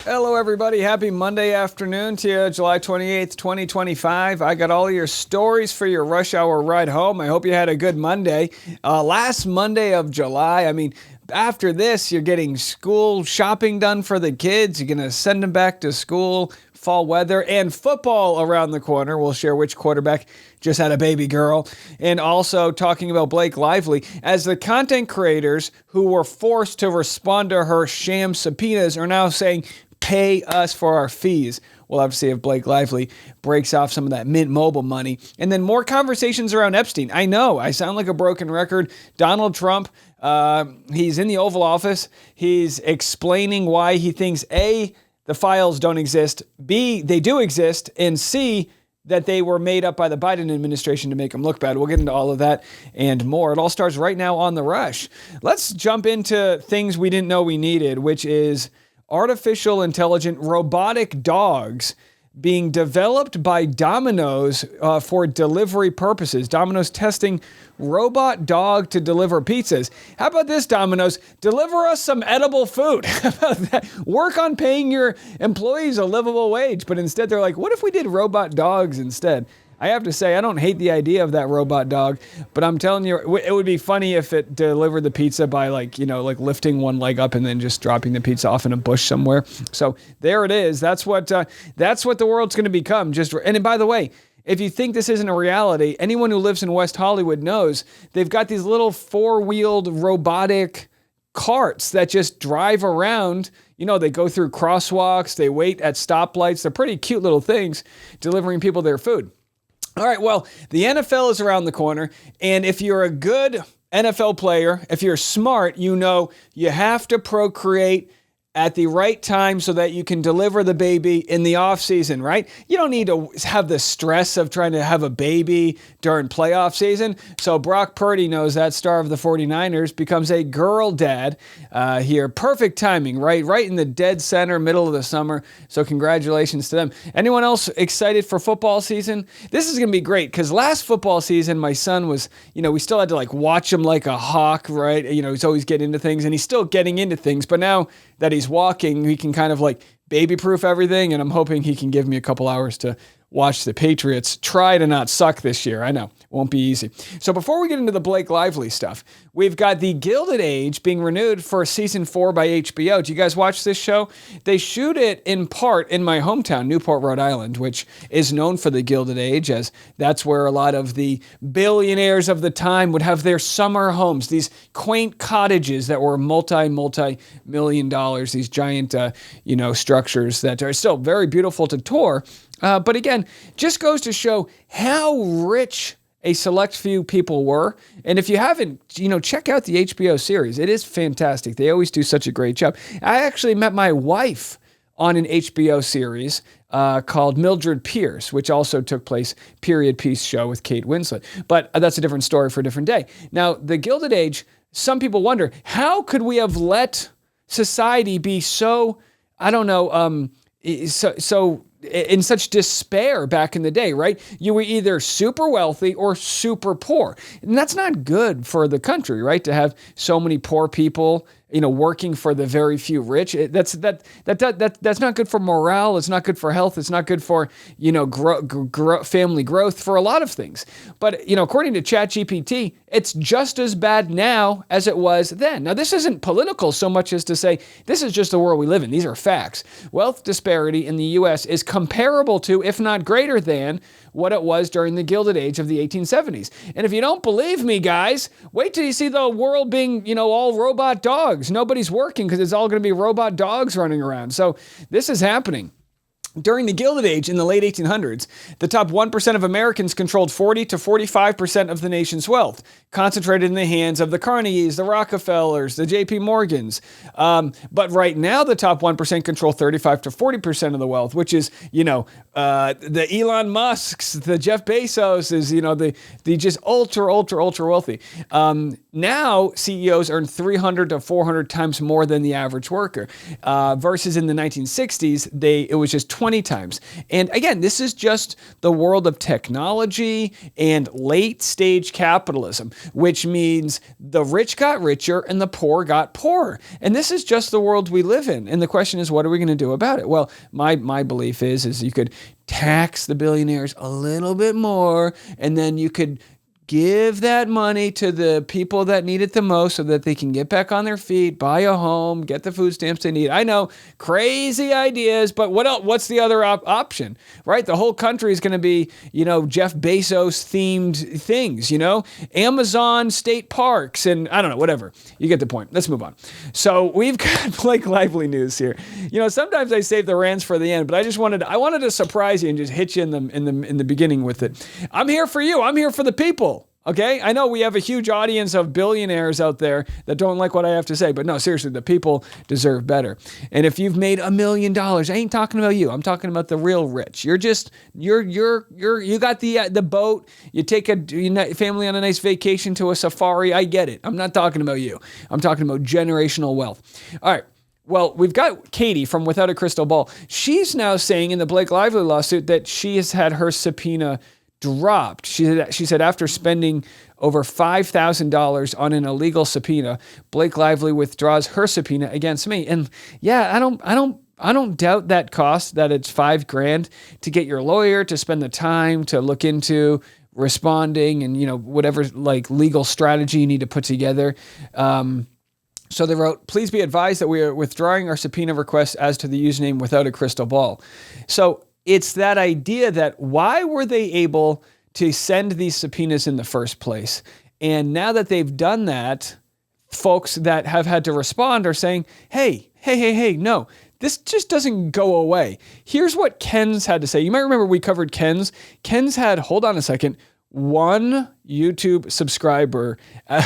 Hello, everybody. Happy Monday afternoon to you, July 28th, 2025. I got all your stories for your rush hour ride home. I hope you had a good Monday. Last Monday of July. After this, you're getting school shopping done for the kids. You're going to send them back to school, fall weather, and football around the corner. We'll share which quarterback just had a baby girl. And also talking about Blake Lively, as the content creators who were forced to respond to her sham subpoenas are now saying, pay us for our fees. We'll have to see if Blake Lively breaks off some of that Mint Mobile money. And then more conversations around Epstein. I know, I sound like a broken record. Donald Trump, he's in the Oval Office. He's explaining why he thinks A, the files don't exist, B, they do exist, and C, that they were made up by the Biden administration to make him look bad. We'll get into all of that and more. It all starts right now on The Rush. Let's jump into things we didn't know we needed, which is artificial intelligent robotic dogs being developed by Domino's for delivery purposes. Domino's testing robot dog to deliver pizzas. How about this, Domino's? Deliver us some edible food. How about that? Work on paying your employees a livable wage. But instead, they're like, what if we did robot dogs instead? I have to say, I don't hate the idea of that robot dog, but I'm telling you, it would be funny if it delivered the pizza by like lifting one leg up and then just dropping the pizza off in a bush somewhere. So there it is. That's what the world's going to become. And by the way, if you think this isn't a reality, anyone who lives in West Hollywood knows they've got these little four-wheeled robotic carts that just drive around. They go through crosswalks, they wait at stoplights. They're pretty cute little things delivering people their food. All right, well, the NFL is around the corner, and if you're a good NFL player, if you're smart, you know you have to procreate at the right time so that you can deliver the baby in the off season, right? You don't need to have the stress of trying to have a baby during playoff season. So Brock Purdy knows that, star of the 49ers, becomes a girl dad here. Perfect timing, right? Right in the dead center, middle of the summer. So congratulations to them. Anyone else excited for football season? This is going to be great because last football season, my son was, we still had to watch him like a hawk, right? He's always getting into things and he's still getting into things. But now that he's walking, he can kind of baby-proof everything, and I'm hoping he can give me a couple hours to watch the Patriots try to not suck this year. I know, won't be easy. So before we get into the Blake Lively stuff, we've got the Gilded Age being renewed for season 4 by HBO. Do you guys watch this show? They shoot it in part in my hometown, Newport, Rhode Island, which is known for the Gilded Age, as that's where a lot of the billionaires of the time would have their summer homes, these quaint cottages that were multi-million dollars, these giant, structures that are still very beautiful to tour. But again, just goes to show how rich a select few people were. And if you haven't, check out the HBO series. It is fantastic. They always do such a great job. I actually met my wife on an HBO series called Mildred Pierce, which also took place, period piece show with Kate Winslet. But that's a different story for a different day. Now, the Gilded Age, some people wonder, how could we have let society be so, so in such despair back in the day, right? You were either super wealthy or super poor. And that's not good for the country, right? To have so many poor people, working for the very few rich. That's not good for morale. It's not good for health. It's not good for, family growth, for a lot of things. But, according to ChatGPT, it's just as bad now as it was then. Now, this isn't political so much as to say, this is just the world we live in. These are facts. Wealth disparity in the U.S. is comparable to, if not greater than, what it was during the Gilded Age of the 1870s. And if you don't believe me, guys, wait till you see the world being, all robot dogs. Nobody's working because it's all going to be robot dogs running around. So this is happening. During the Gilded Age in the late 1800s, the top 1% of Americans controlled 40 to 45% of the nation's wealth, concentrated in the hands of the Carnegies, the Rockefellers, the J.P. Morgans. But right now, the top 1% control 35 to 40% of the wealth, which is, the Elon Musks, the Jeff Bezos, is, the just ultra wealthy. Now, CEOs earn 300 to 400 times more than the average worker, versus in the 1960s, it was just 20 times. And again, this is just the world of technology and late stage capitalism, which means the rich got richer and the poor got poorer. And this is just the world we live in. And the question is, what are we going to do about it? Well, my belief is you could tax the billionaires a little bit more, and then you could give that money to the people that need it the most so that they can get back on their feet, buy a home, get the food stamps they need. I know, crazy ideas, but what else? What's the other option, right? The whole country is going to be, Jeff Bezos themed things, Amazon state parks and I don't know, whatever. You get the point. Let's move on. So we've got Blake Lively news here. Sometimes I save the rants for the end, but I wanted to surprise you and just hit you in the beginning with it. I'm here for you. I'm here for the people. Okay, I know we have a huge audience of billionaires out there that don't like what I have to say, but no, seriously, the people deserve better. And if you've made $1 million, I ain't talking about you. I'm talking about the real rich. You got the boat. You take a family on a nice vacation to a safari. I get it. I'm not talking about you. I'm talking about generational wealth. All right. Well, we've got Katie from Without a Crystal Ball. She's now saying in the Blake Lively lawsuit that she has had her subpoena dropped. She said after spending over $5,000 on an illegal subpoena, Blake Lively withdraws her subpoena against me. And yeah, I don't doubt that cost, that it's $5,000 to get your lawyer to spend the time to look into responding and, whatever legal strategy you need to put together. So they wrote, please be advised that we are withdrawing our subpoena request as to the username Without a Crystal Ball. So it's that idea that why were they able to send these subpoenas in the first place? And now that they've done that, folks that have had to respond are saying, hey, no, this just doesn't go away. Here's what Ken's had to say. You might remember we covered Ken's. Ken's had, hold on a second, one YouTube subscriber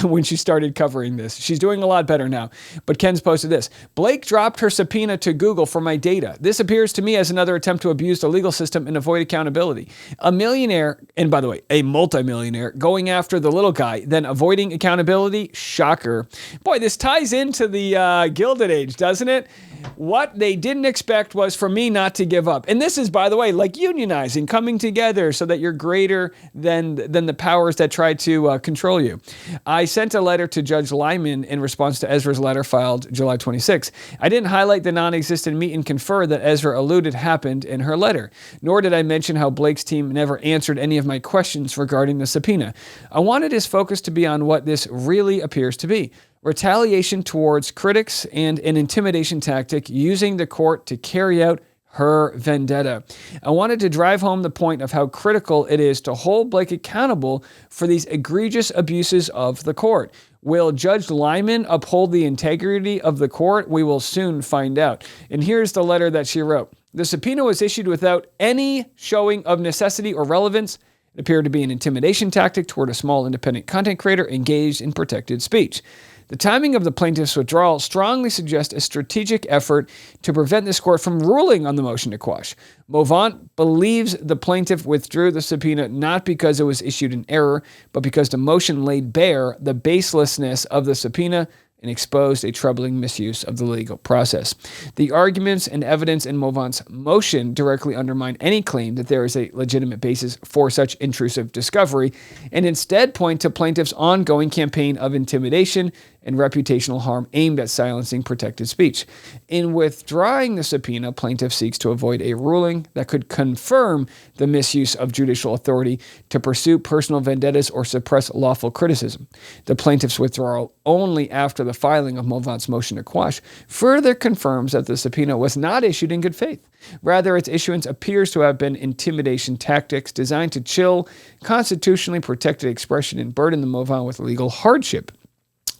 when she started covering this. She's doing a lot better now. But Ken's posted this. Blake dropped her subpoena to Google for my data. This appears to me as another attempt to abuse the legal system and avoid accountability. A millionaire, and by the way, a multimillionaire, going after the little guy, then avoiding accountability? Shocker. Boy, this ties into the Gilded Age, doesn't it? What they didn't expect was for me not to give up. And this is, by the way, like unionizing, coming together so that you're greater than the powers that try to control you. I sent a letter to Judge Lyman in response to Ezra's letter filed July 26. I didn't highlight the non-existent meet and confer that Ezra alluded happened in her letter, nor did I mention how Blake's team never answered any of my questions regarding the subpoena. I wanted his focus to be on what this really appears to be. Retaliation towards critics and an intimidation tactic using the court to carry out her vendetta. I wanted to drive home the point of how critical it is to hold Blake accountable for these egregious abuses of the court. Will Judge Lyman uphold the integrity of the court? We will soon find out. And here's the letter that she wrote. The subpoena was issued without any showing of necessity or relevance. It appeared to be an intimidation tactic toward a small independent content creator engaged in protected speech. The timing of the plaintiff's withdrawal strongly suggests a strategic effort to prevent this court from ruling on the motion to quash. Movant believes the plaintiff withdrew the subpoena not because it was issued in error, but because the motion laid bare the baselessness of the subpoena and exposed a troubling misuse of the legal process. The arguments and evidence in Movant's motion directly undermine any claim that there is a legitimate basis for such intrusive discovery, and instead point to plaintiff's ongoing campaign of intimidation and reputational harm aimed at silencing protected speech. In withdrawing the subpoena, plaintiff seeks to avoid a ruling that could confirm the misuse of judicial authority to pursue personal vendettas or suppress lawful criticism. The plaintiff's withdrawal only after the filing of Movant's motion to quash further confirms that the subpoena was not issued in good faith. Rather, its issuance appears to have been intimidation tactics designed to chill constitutionally protected expression and burden the Movant with legal hardship.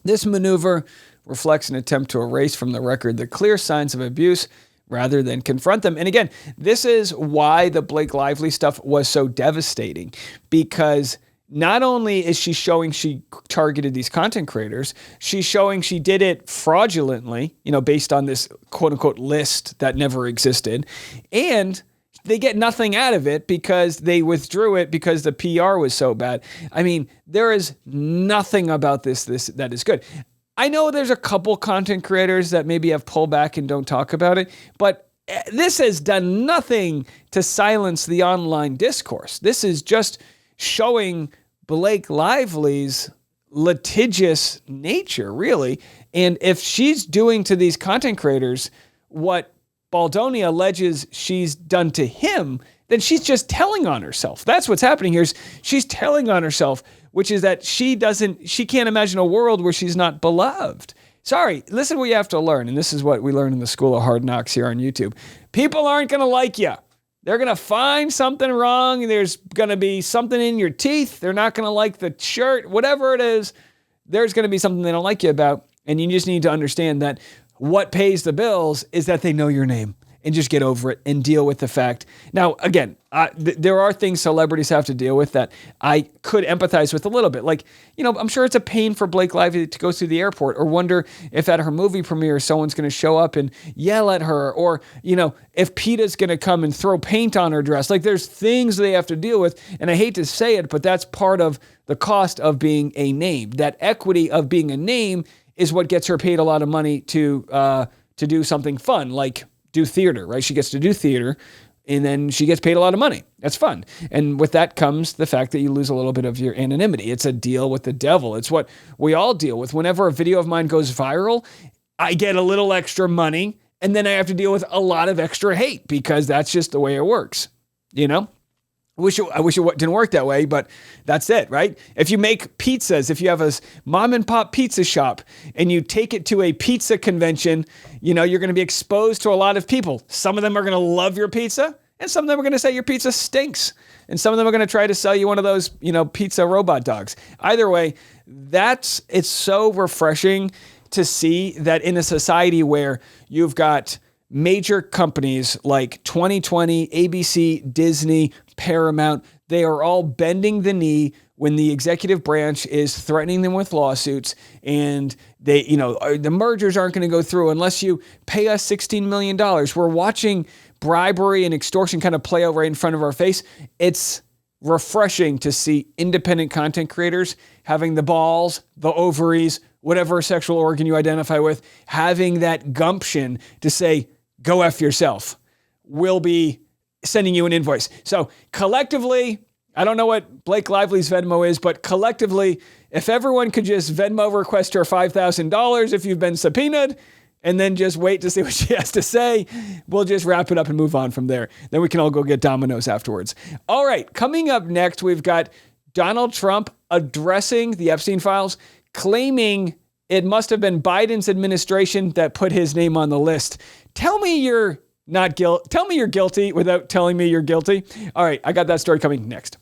This maneuver reflects an attempt to erase from the record the clear signs of abuse rather than confront them. And again, this is why the Blake Lively stuff was so devastating, because not only is she showing she targeted these content creators, she's showing she did it fraudulently, based on this quote unquote list that never existed. And they get nothing out of it because they withdrew it because the PR was so bad. I mean, there is nothing about this that is good. I know there's a couple content creators that maybe have pulled back and don't talk about it, but This has done nothing to silence the online discourse. This is just showing Blake Lively's litigious nature, really. And if she's doing to these content creators what Baldoni alleges she's done to him, then she's just telling on herself. That's what's happening here is she's telling on herself, which is that she can't imagine a world where she's not beloved. Sorry, listen to what you have to learn. And this is what we learn in the School of Hard Knocks here on YouTube. People aren't going to like you. They're going to find something wrong. There's going to be something in your teeth. They're not going to like the shirt, whatever it is. There's going to be something they don't like you about. And you just need to understand that what pays the bills is that they know your name, and just get over it and deal with the fact. Now, again, there are things celebrities have to deal with that I could empathize with a little bit. Like, I'm sure it's a pain for Blake Lively to go through the airport or wonder if at her movie premiere, someone's going to show up and yell at her, or, if PETA's going to come and throw paint on her dress. Like, there's things they have to deal with. And I hate to say it, but that's part of the cost of being a name. That equity of being a name is what gets her paid a lot of money to do something fun, like do theater, right? She gets to do theater, and then she gets paid a lot of money. That's fun. And with that comes the fact that you lose a little bit of your anonymity. It's a deal with the devil. It's what we all deal with. Whenever a video of mine goes viral, I get a little extra money, and then I have to deal with a lot of extra hate because that's just the way it works, I wish it didn't work that way, but that's it, right? If you make pizzas, if you have a mom and pop pizza shop and you take it to a pizza convention, you're going to be exposed to a lot of people. Some of them are going to love your pizza, and some of them are going to say your pizza stinks. And some of them are going to try to sell you one of those, pizza robot dogs. Either way, it's so refreshing to see that in a society where you've got major companies like 2020, ABC, Disney, Paramount, they are all bending the knee when the executive branch is threatening them with lawsuits, and they, the mergers aren't going to go through unless you pay us $16 million. We're watching bribery and extortion kind of play out right in front of our face. It's refreshing to see independent content creators having the balls, the ovaries, whatever sexual organ you identify with, having that gumption to say, go F yourself. We'll be sending you an invoice. So collectively, I don't know what Blake Lively's Venmo is, but collectively, if everyone could just Venmo request her $5,000 if you've been subpoenaed, and then just wait to see what she has to say, we'll just wrap it up and move on from there. Then we can all go get Domino's afterwards. All right, coming up next, we've got Donald Trump addressing the Epstein files, claiming it must have been Biden's administration that put his name on the list. Tell me you're not guilty. Tell me you're guilty without telling me you're guilty. All right, I got that story coming next.